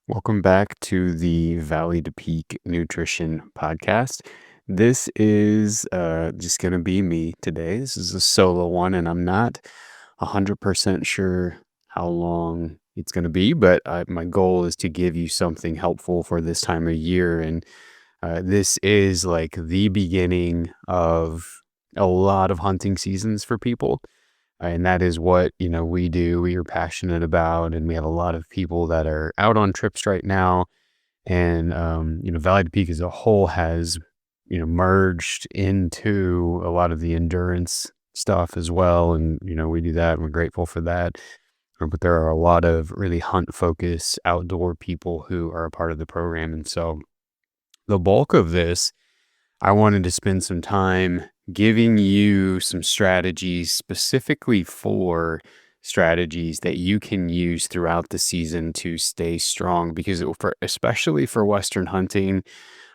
Welcome back to the Valley to Peak Nutrition Podcast. This is just going to be me today. This is a solo one, and I'm not 100% sure how long it's going to be, but my goal is to give you something helpful for this time of year. And this is like the beginning of a lot of hunting seasons for people. And that is what, we do, we are passionate about, and we have a lot of people that are out on trips right now. And, Valley to Peak as a whole has, merged into a lot of the endurance stuff as well. And, we do that and we're grateful for that. But there are a lot of really hunt focused outdoor people who are a part of the program. And so the bulk of this I wanted to spend some time giving you some strategies specifically for strategies that you can use throughout the season to stay strong because especially for Western hunting,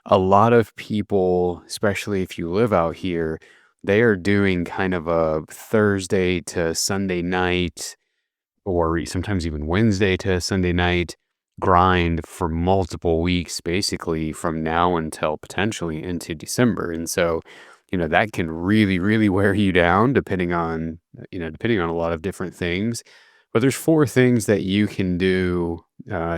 a lot of people, especially if you live out here, they are doing kind of a Thursday to Sunday night or sometimes even Wednesday to Sunday night grind for multiple weeks, basically from now until potentially into December. And so, that can really, really wear you down depending on a lot of different things. But there's four things that you can do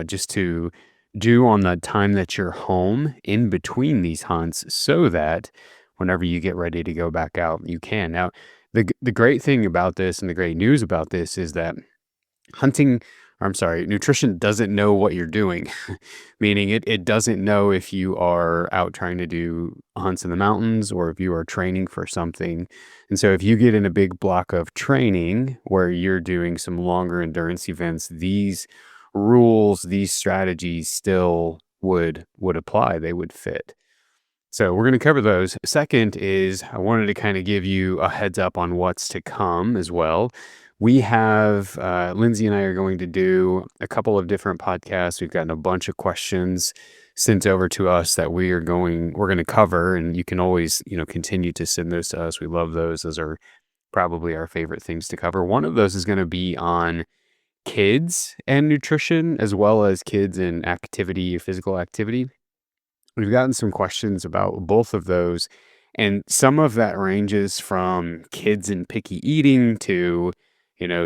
just to do on the time that you're home in between these hunts so that whenever you get ready to go back out, you can. Now, the great thing about this and the great news about this is that hunting or I'm sorry, nutrition doesn't know what you're doing, meaning it doesn't know if you are out trying to do hunts in the mountains or if you are training for something. And so if you get in a big block of training where you're doing some longer endurance events, these rules, these strategies still would apply. They would fit. So we're going to cover those. Second is I wanted to kind of give you a heads up on what's to come as well. We have Lindsay and I are going to do a couple of different podcasts. We've gotten a bunch of questions sent over to us that we're going to cover, and you can always continue to send those to us. We love those. Those are probably our favorite things to cover. One of those is going to be on kids and nutrition, as well as kids and activity, physical activity. We've gotten some questions about both of those, and some of that ranges from kids and picky eating to,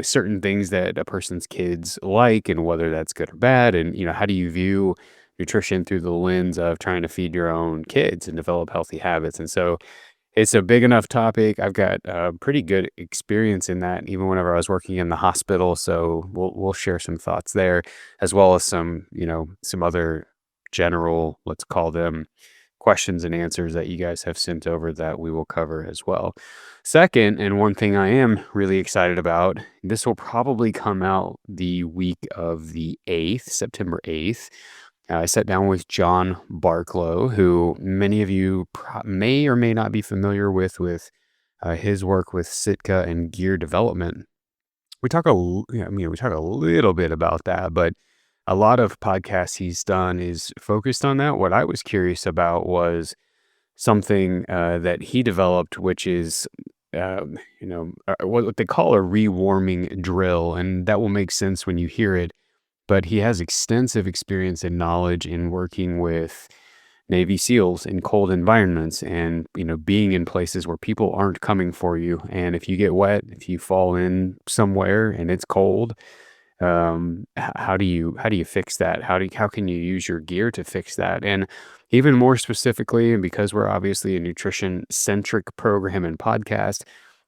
certain things that a person's kids like and whether that's good or bad. And, how do you view nutrition through the lens of trying to feed your own kids and develop healthy habits? And so it's a big enough topic. I've got a pretty good experience in that, even whenever I was working in the hospital. So we'll share some thoughts there, as well as some other general, let's call them questions and answers that you guys have sent over that we will cover as well. Second, and one thing I am really excited about, this will probably come out the week of the 8th, September 8th. I sat down with John Barklow, who many of you may or may not be familiar with his work with Sitka and gear development. We talk we talk a little bit about that, but a lot of podcasts he's done is focused on that. What I was curious about was something that he developed, which is what they call a rewarming drill, and that will make sense when you hear it. But he has extensive experience and knowledge in working with Navy SEALs in cold environments and, being in places where people aren't coming for you. And if you get wet, if you fall in somewhere and it's cold, how do you fix that? How can you use your gear to fix that? And even more specifically, and because we're obviously a nutrition centric program and podcast,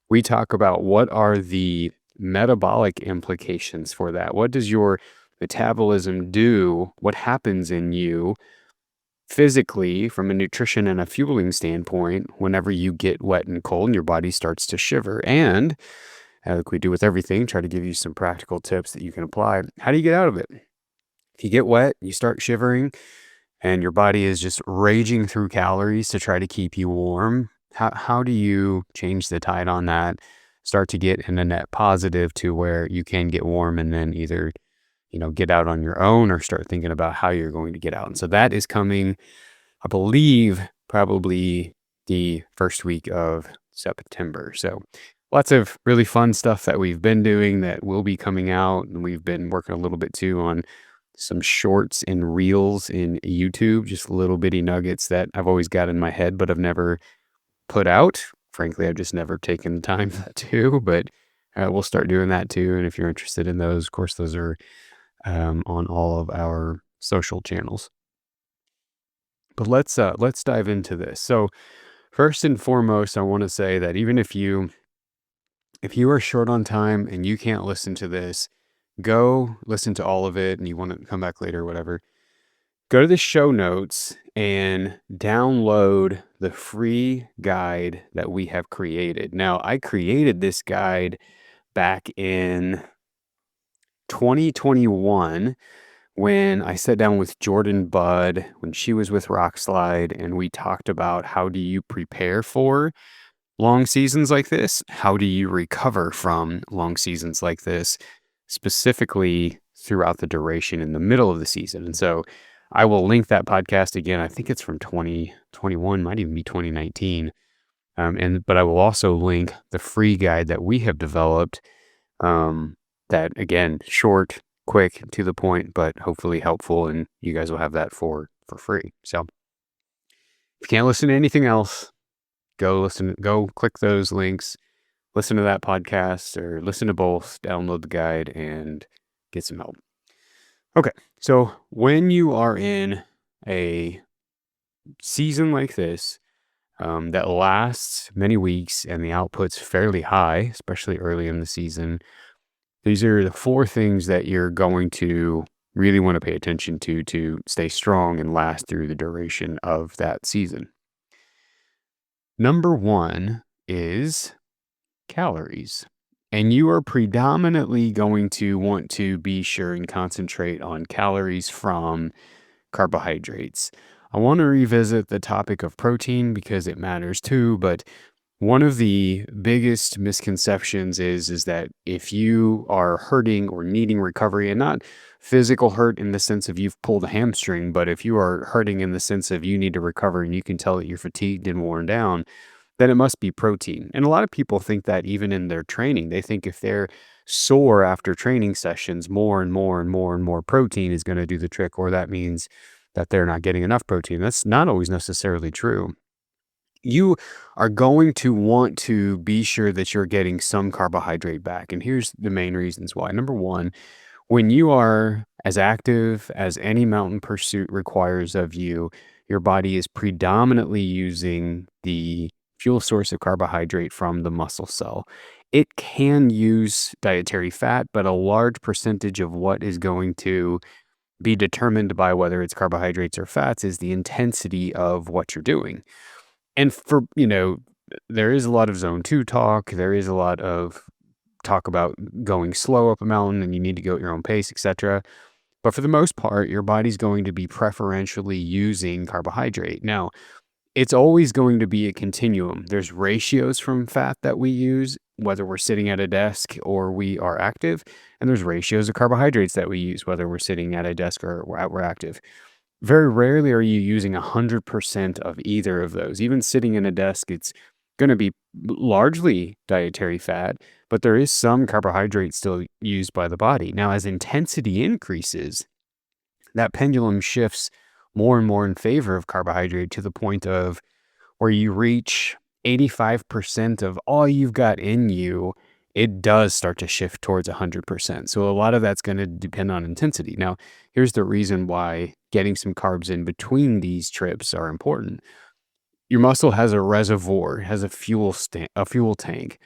we talk about what are the metabolic implications for that. What does your metabolism do? What happens in you physically from a nutrition and a fueling standpoint whenever you get wet and cold and your body starts to shiver? And like we do with everything, try to give you some practical tips that you can apply. How do you get out of it? If you get wet, you start shivering, and your body is just raging through calories to try to keep you warm. How do you change the tide on that? Start to get in a net positive to where you can get warm and then either, get out on your own or start thinking about how you're going to get out. And so that is coming, I believe, probably the first week of September. So lots of really fun stuff that we've been doing that will be coming out. And we've been working a little bit too on some shorts and reels in YouTube, just little bitty nuggets that I've always got in my head, but I've never put out. Frankly, I've just never taken the time to, but we'll start doing that too. And if you're interested in those, of course, those are on all of our social channels. But let's dive into this. So first and foremost, I want to say that even if you are short on time and you can't listen to this, go listen to all of it and you want to come back later, whatever. Go to the show notes and download the free guide that we have created. Now, I created this guide back in 2021 when I sat down with Jordan Budd when she was with Rockslide, and we talked about how do you prepare for long seasons like this? How do you recover from long seasons like this, specifically throughout the duration in the middle of the season? And so I will link that podcast again. I think it's from 2021, might even be 2019. But I will also link the free guide that we have developed. That again, short, quick, to the point, but hopefully helpful, and you guys will have that for free. So if you can't listen to anything else, go click those links, listen to that podcast or listen to both, download the guide and get some help. Okay. So when you are in a season like this, that lasts many weeks and the output's fairly high, especially early in the season, these are the four things that you're going to really want to pay attention to stay strong and last through the duration of that season. Number one is calories. And you are predominantly going to want to be sure and concentrate on calories from carbohydrates. I want to revisit the topic of protein because it matters too, but one of the biggest misconceptions is that if you are hurting or needing recovery, and not physical hurt in the sense of you've pulled a hamstring, but if you are hurting in the sense of you need to recover and you can tell that you're fatigued and worn down, then it must be protein. And a lot of people think that even in their training, they think if they're sore after training sessions, more and more and more and more protein is going to do the trick, or that means that they're not getting enough protein. That's not always necessarily true. You are going to want to be sure that you're getting some carbohydrate back. And here's the main reasons why. Number one, when you are as active as any mountain pursuit requires of you, your body is predominantly using the fuel source of carbohydrate from the muscle cell. It can use dietary fat, but a large percentage of what is going to be determined by whether it's carbohydrates or fats is the intensity of what you're doing. And there is a lot of zone two talk. There is a lot of talk about going slow up a mountain and you need to go at your own pace, etc. But for the most part, your body's going to be preferentially using carbohydrate. Now, it's always going to be a continuum. There's ratios from fat that we use, whether we're sitting at a desk or we are active. And there's ratios of carbohydrates that we use, whether we're sitting at a desk or we're active. Very rarely are you using 100% of either of those. Even sitting in a desk, it's going to be largely dietary fat, but there is some carbohydrate still used by the body. Now, as intensity increases, that pendulum shifts more and more in favor of carbohydrate to the point of where you reach 85% of all you've got in you, it does start to shift towards 100%. So a lot of that's going to depend on intensity. Now, here's the reason why getting some carbs in between these trips are important. Your muscle has a reservoir, has a fuel tank,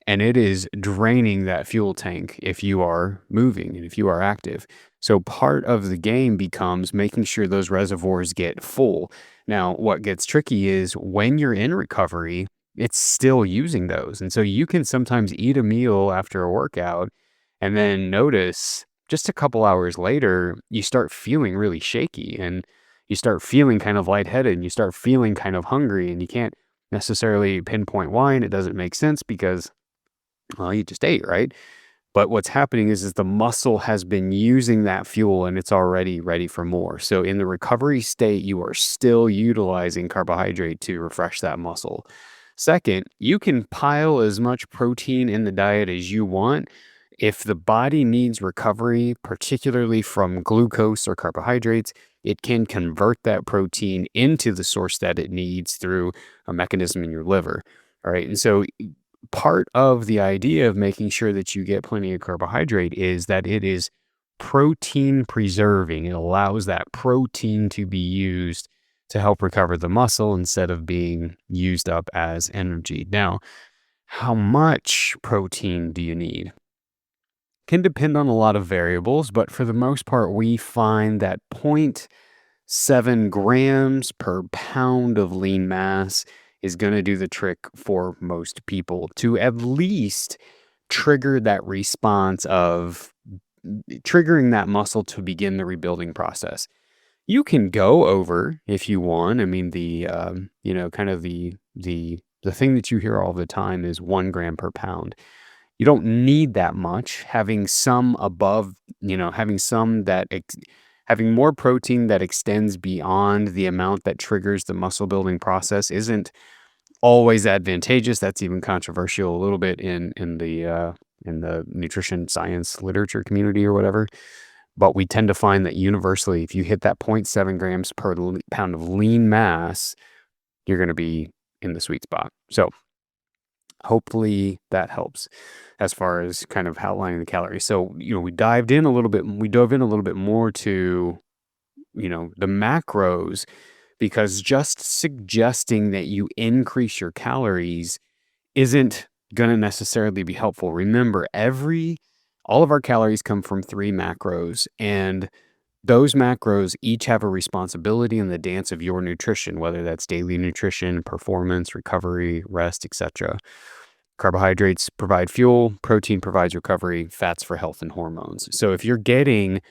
and it is draining that fuel tank if you are moving and if you are active. So part of the game becomes making sure those reservoirs get full. Now, what gets tricky is when you're in recovery, it's still using those. And so you can sometimes eat a meal after a workout and then notice just a couple hours later, you start feeling really shaky and you start feeling kind of lightheaded and you start feeling kind of hungry, and you can't necessarily pinpoint why. And it doesn't make sense because, well, you just ate, right? But what's happening is the muscle has been using that fuel and it's already ready for more. So in the recovery state, you are still utilizing carbohydrate to refresh that muscle. Second, you can pile as much protein in the diet as you want. If the body needs recovery, particularly from glucose or carbohydrates, it can convert that protein into the source that it needs through a mechanism in your liver. All right. And so part of the idea of making sure that you get plenty of carbohydrate is that it is protein preserving. It allows that protein to be used to help recover the muscle instead of being used up as energy. Now, how much protein do you need? Can depend on a lot of variables, but for the most part, we find that 0.7 grams per pound of lean mass is going to do the trick for most people to at least trigger that response of triggering that muscle to begin the rebuilding process. You can go over if you want. I mean, kind of the thing that you hear all the time is 1 gram per pound. You don't need that much. Having some above, having some having more protein that extends beyond the amount that triggers the muscle building process isn't always advantageous. That's even controversial a little bit in the nutrition science literature community or whatever. But we tend to find that universally, if you hit that 0.7 grams per pound of lean mass, you're going to be in the sweet spot. So hopefully that helps as far as kind of outlining the calories. So, we dove in a little bit more to, the macros, because just suggesting that you increase your calories isn't going to necessarily be helpful. Remember, all of our calories come from 3 macros, and those macros each have a responsibility in the dance of your nutrition, whether that's daily nutrition, performance, recovery, rest, etc. Carbohydrates provide fuel, protein provides recovery, fats for health and hormones. So if you're getting,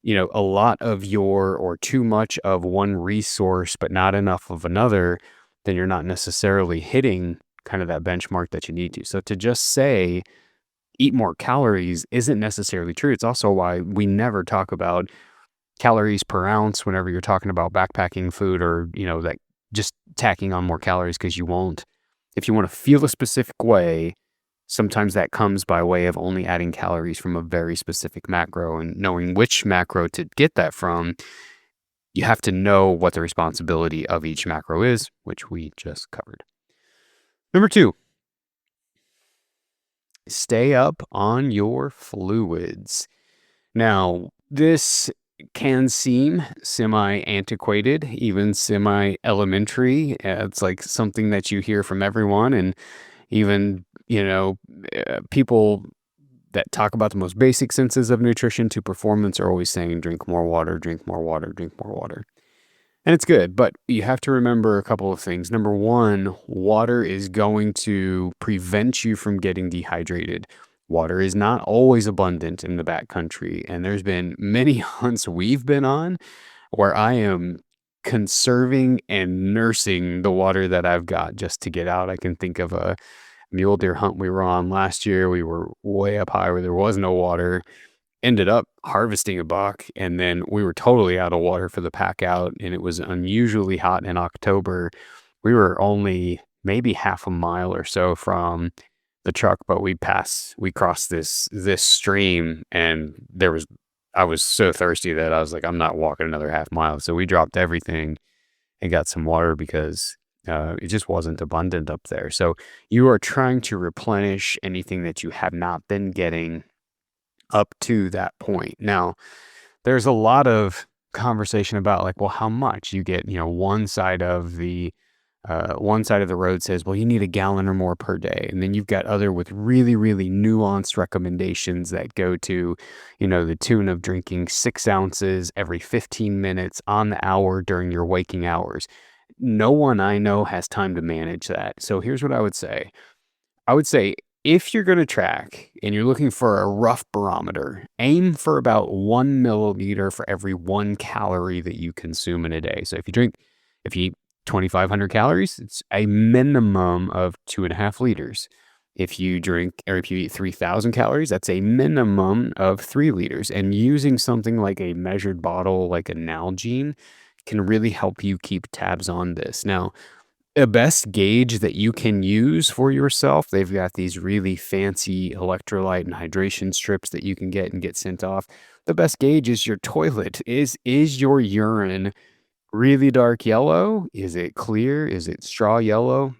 a lot of or too much of one resource, but not enough of another, then you're not necessarily hitting kind of that benchmark that you need to. So to just say, eat more calories isn't necessarily true. It's also why we never talk about calories per ounce whenever you're talking about backpacking food or, like just tacking on more calories, because you won't. If you want to feel a specific way, sometimes that comes by way of only adding calories from a very specific macro, and knowing which macro to get that from. You have to know what the responsibility of each macro is, which we just covered. Number 2, stay up on your fluids. Now, this can seem semi-antiquated, even semi-elementary. It's like something that you hear from everyone, and even, people that talk about the most basic senses of nutrition to performance are always saying, drink more water, drink more water, drink more water. And it's good, but you have to remember a couple of things. Number one, water is going to prevent you from getting dehydrated. Water is not always abundant in the backcountry, and there's been many hunts we've been on where I am conserving and nursing the water that I've got just to get out. I can think of a mule deer hunt we were on last year. We were way up high where there was no water, ended up harvesting a buck, and then we were totally out of water for the pack out, and it was unusually hot in October. We were only maybe half a mile or so from the truck, but we crossed this stream, and I was so thirsty that I was like, I'm not walking another half mile. So we dropped everything and got some water because it just wasn't abundant up there. So you are trying to replenish anything that you have not been getting up to that point. Now, there's a lot of conversation about like, well, how much you get. One side of the road says, well, you need a gallon or more per day, and then you've got other with really, really nuanced recommendations that go to, the tune of drinking 6 ounces every 15 minutes on the hour during your waking hours. No one I know has time to manage that. So here's what I would say. If you're going to track and you're looking for a rough barometer, aim for about 1 milliliter for every 1 calorie that you consume in a day. So if you eat 2,500 calories, it's a minimum of 2.5 liters. If you eat 3,000 calories, that's a minimum of 3 liters. And using something like a measured bottle, like a Nalgene, can really help you keep tabs on this. Now, A best gauge that you can use for yourself, they've got these really fancy electrolyte and hydration strips that you can get and get sent off. The best gauge is your toilet. Is your urine really dark yellow? Is it clear? Is it straw yellow?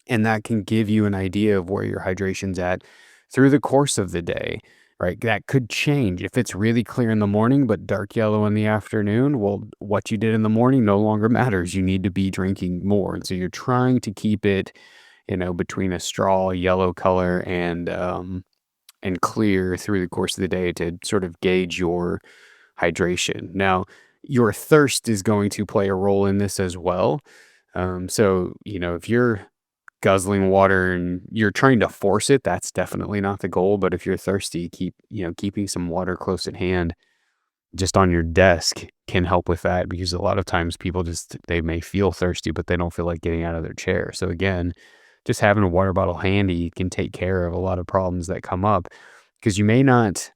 And that can give you an idea of where your hydration's at through the course of the day, right? That could change. If it's really clear in the morning, but dark yellow in the afternoon, well, what you did in the morning no longer matters. You need to be drinking more. And so you're trying to keep it, between a straw yellow color and clear through the course of the day to sort of gauge your hydration. Now, your thirst is going to play a role in this as well. If you're guzzling water and you're trying to force it, that's definitely not the goal. But if you're thirsty, keeping some water close at hand just on your desk can help with that, because a lot of times people they may feel thirsty, but they don't feel like getting out of their chair. So again, just having a water bottle handy can take care of a lot of problems that come up, because you may not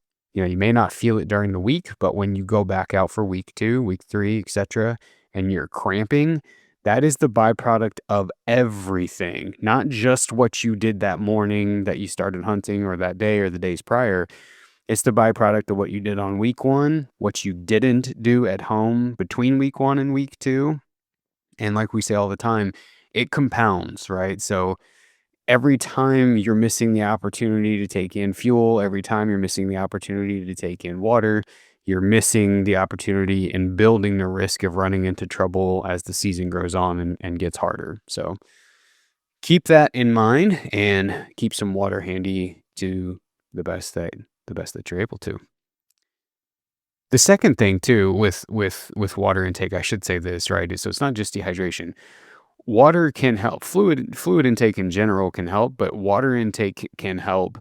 feel it during the week, but when you go back out for week 2, week 3, etc., and you're cramping, that is the byproduct of everything, not just what you did that morning that you started hunting or that day or the days prior. It's the byproduct of what you did on week 1, what you didn't do at home between week 1 and week 2. And like we say all the time, it compounds, right? So every time you're missing the opportunity to take in fuel, every time you're missing the opportunity to take in water, you're missing the opportunity and building the risk of running into trouble as the season grows on and gets harder. So keep that in mind and keep some water handy to the best that you're able to. The second thing too with water intake, I should say this, right? So it's not just dehydration. Water can help. Fluid intake in general can help, but water intake can help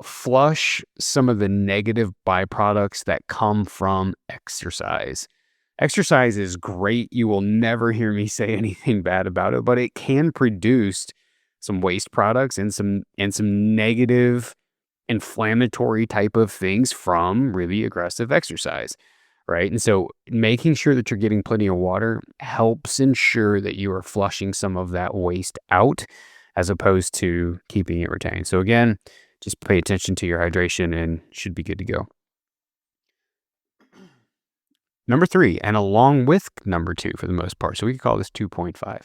flush some of the negative byproducts that come from exercise. Exercise is great. You will never hear me say anything bad about it, but it can produce some waste products and some negative inflammatory type of things from really aggressive exercise, right? And so making sure that you're getting plenty of water helps ensure that you are flushing some of that waste out as opposed to keeping it retained. So again, just pay attention to your hydration and should be good to go. Number 3, and along with number 2 for the most part, so we could call this 2.5.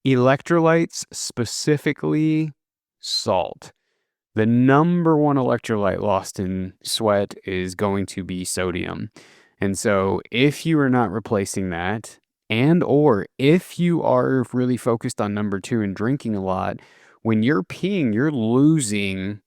Electrolytes, specifically salt. The number one electrolyte lost in sweat is going to be sodium. And so if you are not replacing that, and or if you are really focused on number 2 and drinking a lot, when you're peeing, you're losing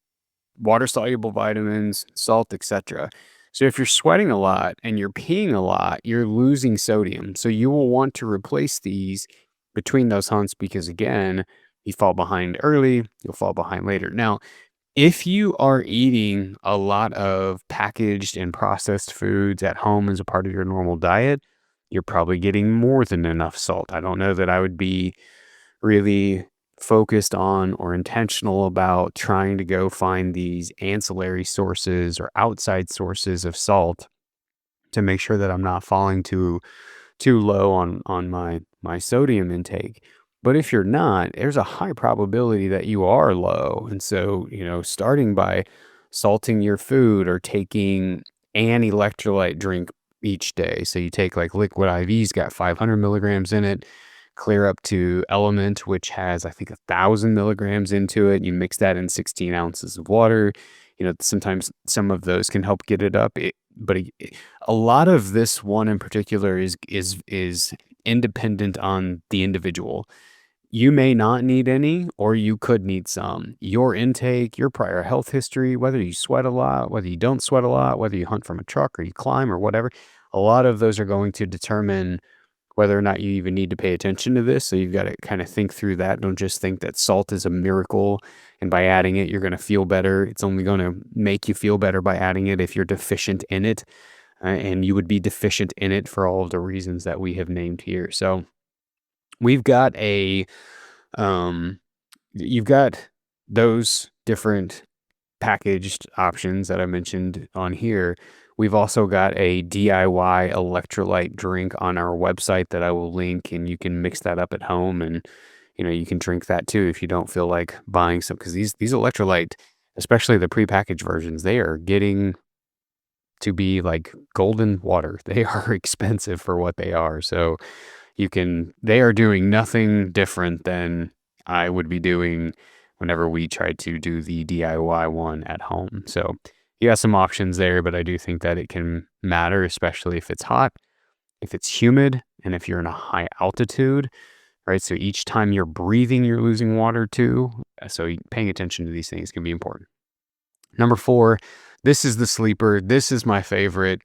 water soluble vitamins, salt, etc. So if you're sweating a lot and you're peeing a lot, you're losing sodium. So you will want to replace these between those hunts, because again, you fall behind early, you'll fall behind later. Now, if you are eating a lot of packaged and processed foods at home as a part of your normal diet, you're probably getting more than enough salt. I don't know that I would be really focused on or intentional about trying to go find these ancillary sources or outside sources of salt to make sure that I'm not falling too low on my sodium intake. But if you're not, there's a high probability that you are low. And so, starting by salting your food or taking an electrolyte drink each day. So you take like liquid IV's got 500 milligrams in it, clear up to Element, which has, I think, 1,000 milligrams into it. You mix that in 16 ounces of water. Sometimes some of those can help get it up. But a lot of this one in particular is independent on the individual. You may not need any, or you could need some. Your intake, your prior health history, whether you sweat a lot, whether you don't sweat a lot, whether you hunt from a truck or you climb or whatever, a lot of those are going to determine whether or not you even need to pay attention to this. So you've got to kind of think through that. Don't just think that salt is a miracle and by adding it, you're going to feel better. It's only going to make you feel better by adding it if you're deficient in it. And you would be deficient in it for all of the reasons that we have named here. So we've got um, you've got those different packaged options that I mentioned on here. We've also got a DIY electrolyte drink on our website that I will link, and you can mix that up at home, and you can drink that too if you don't feel like buying some, because these electrolyte, especially the prepackaged versions, they are getting to be like golden water. They are expensive for what they are. So they are doing nothing different than I would be doing whenever we try to do the DIY one at home. So you got some options there, but I do think that it can matter, especially if it's hot, if it's humid, and if you're in a high altitude, right? So each time you're breathing, you're losing water too. So paying attention to these things can be important. Number 4, this is the sleeper. This is my favorite.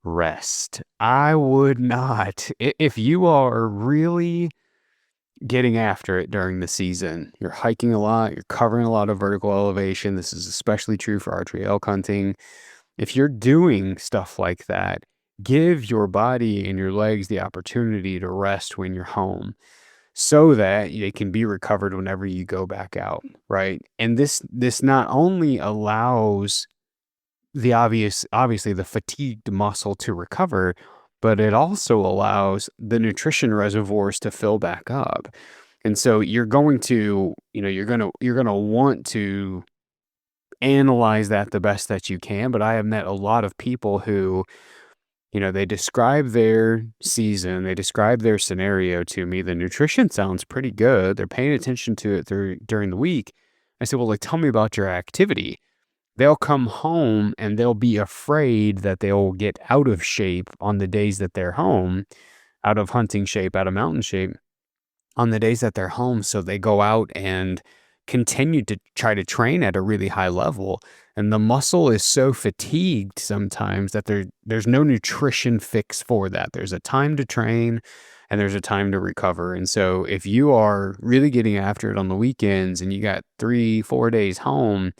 Rest. I would not. If you are really getting after it during the season, you're hiking a lot, you're covering a lot of vertical elevation. This is especially true for archery elk hunting. If you're doing stuff like that, give your body and your legs the opportunity to rest when you're home so that they can be recovered whenever you go back out, right? And this not only allows obviously the fatigued muscle to recover, but it also allows the nutrition reservoirs to fill back up. And so you're going to, you're going to want to analyze that the best that you can. But I have met a lot of people who, they describe their season, they describe their scenario to me. The nutrition sounds pretty good. They're paying attention to it during the week. I said, well, like, tell me about your activity. They'll come home and they'll be afraid that they'll get out of shape on the days that they're home, out of hunting shape, out of mountain shape on the days that they're home. So they go out and continue to try to train at a really high level. And the muscle is so fatigued sometimes that there's no nutrition fix for that. There's a time to train and there's a time to recover. And so if you are really getting after it on the weekends and you got 3-4 days home,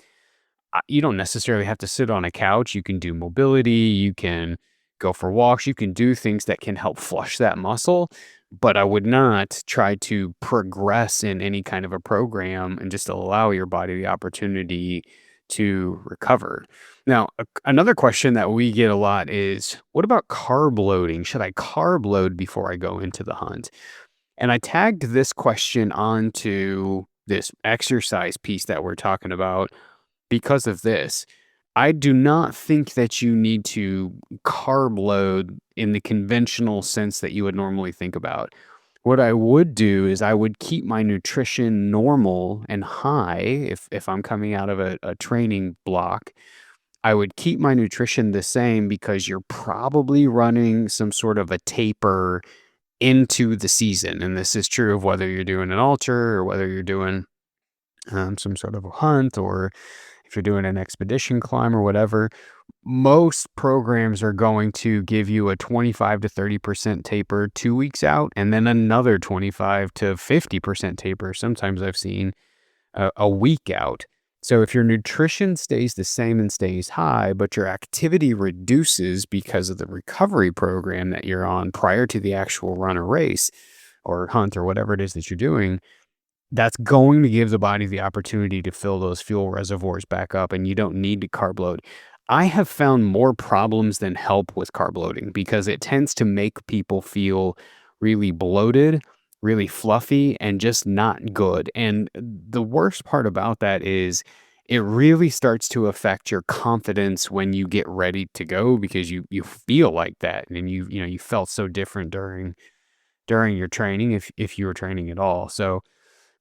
you don't necessarily have to sit on a couch. You can do mobility, you can go for walks, you can do things that can help flush that muscle. But I would not try to progress in any kind of a program and just allow your body the opportunity to recover. Now, another question that we get a lot is, what about carb loading? Should I carb load before I go into the hunt? And I tagged this question onto this exercise piece that we're talking about because of this. I do not think that you need to carb load in the conventional sense that you would normally think about. What I would do is I would keep my nutrition normal and high if I'm coming out of a training block. I would keep my nutrition the same because you're probably running some sort of a taper into the season. And this is true of whether you're doing an ultra or whether you're doing some sort of a hunt, or if you're doing an expedition climb or whatever. Most programs are going to give you a 25 to 30% taper 2 weeks out, and then another 25 to 50% taper. Sometimes I've seen a week out. So if your nutrition stays the same and stays high, but your activity reduces because of the recovery program that you're on prior to the actual run or race or hunt or whatever it is that you're doing, that's going to give the body the opportunity to fill those fuel reservoirs back up, and you don't need to carb load. I have found more problems than help with carb loading because it tends to make people feel really bloated, really fluffy, and just not good. And the worst part about that is it really starts to affect your confidence when you get ready to go, because you feel like that, and you felt so different during your training, if you were training at all. So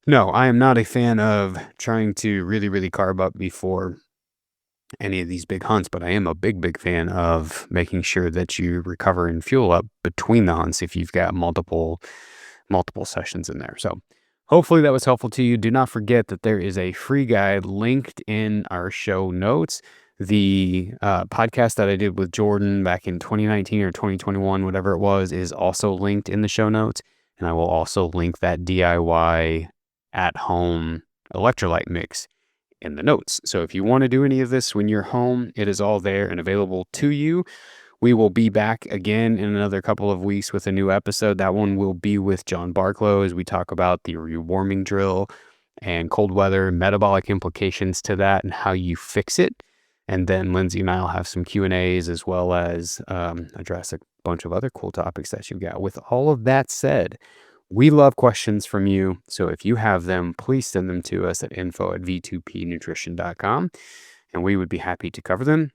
no, I am not a fan of trying to really, really carb up before any of these big hunts, but I am a big, big fan of making sure that you recover and fuel up between the hunts if you've got multiple sessions in there. So hopefully that was helpful to you. Do not forget that there is a free guide linked in our show notes. The podcast that I did with Jordan back in 2019 or 2021, whatever it was, is also linked in the show notes. And I will also link that DIY at home electrolyte mix in the notes. So if you want to do any of this when you're home, it is all there and available to you. We will be back again in another couple of weeks with a new episode. That one will be with John Barklow as we talk about the rewarming drill and cold weather, metabolic implications to that, and how you fix it. And then Lindsay and I will have some Q&As as well as address a bunch of other cool topics that you've got. With all of that said, we love questions from you. So if you have them, please send them to us at info@v2pnutrition.com, and we would be happy to cover them.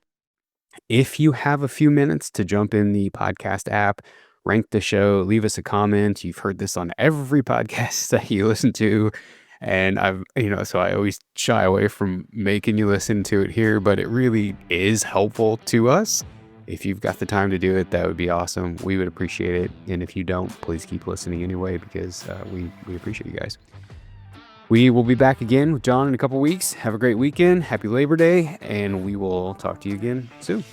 If you have a few minutes to jump in the podcast app, rank the show, leave us a comment. You've heard this on every podcast that you listen to. And so I always shy away from making you listen to it here, but it really is helpful to us. If you've got the time to do it, that would be awesome. We would appreciate it. And if you don't, please keep listening anyway, because we appreciate you guys. We will be back again with John in a couple weeks. Have a great weekend. Happy Labor Day. And we will talk to you again soon.